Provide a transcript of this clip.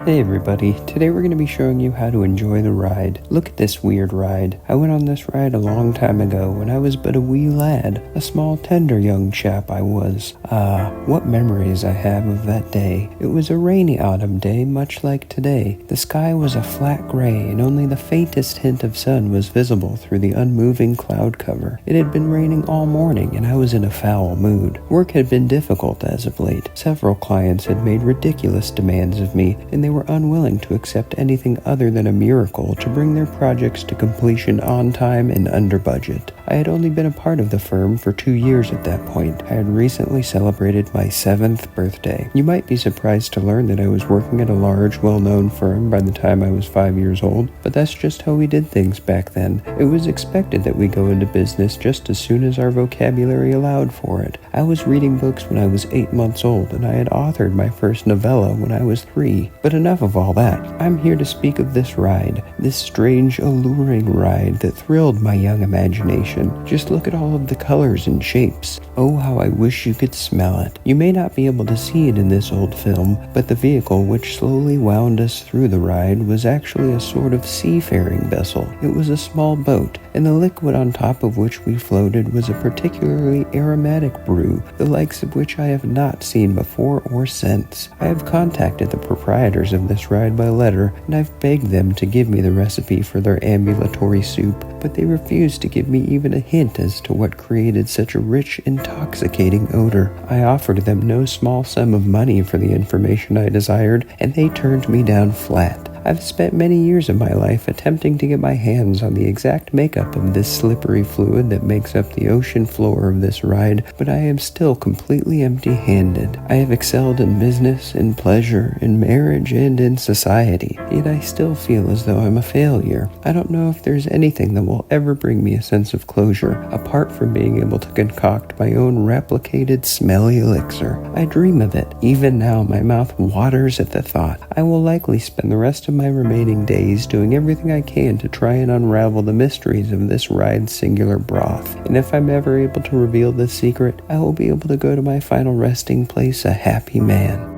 Hey everybody, today we're going to be showing you how to enjoy the ride. Look at this weird ride. I went on this ride a long time ago when I was but a wee lad, a small tender young chap I was. What memories I have of that day. It was a rainy autumn day, much like today. The sky was a flat gray and only the faintest hint of sun was visible through the unmoving cloud cover. It had been raining all morning and I was in a foul mood. Work had been difficult as of late. Several clients had made ridiculous demands of me and they were unwilling to accept anything other than a miracle to bring their projects to completion on time and under budget. I had only been a part of the firm for 2 years at that point. I had recently celebrated my 7th birthday. You might be surprised to learn that I was working at a large, well-known firm by the time I was 5 years old, but that's just how we did things back then. It was expected that we go into business just as soon as our vocabulary allowed for it. I was reading books when I was 8 months old, and I had authored my first novella when I was 3. But enough of all that. I'm here to speak of this ride, this strange, alluring ride that thrilled my young imagination. Just look at all of the colors and shapes. Oh, how I wish you could smell it. You may not be able to see it in this old film, but the vehicle which slowly wound us through the ride was actually a sort of seafaring vessel. It was a small boat, and the liquid on top of which we floated was a particularly aromatic brew, the likes of which I have not seen before or since. I have contacted the proprietors of this ride by letter, and I've begged them to give me the recipe for their ambulatory soup, but they refused to give me even a hint as to what created such a rich, intoxicating odor. I offered them no small sum of money for the information I desired, and they turned me down flat. I've spent many years of my life attempting to get my hands on the exact makeup of this slippery fluid that makes up the ocean floor of this ride, but I am still completely empty-handed. I have excelled in business, in pleasure, in marriage, and in society, yet I still feel as though I'm a failure. I don't know if there's anything that will ever bring me a sense of closure, apart from being able to concoct my own replicated smelly elixir. I dream of it. Even now, my mouth waters at the thought. I will likely spend the rest of my remaining days doing everything I can to try and unravel the mysteries of this ride's singular broth. And if I'm ever able to reveal this secret, I will be able to go to my final resting place a happy man.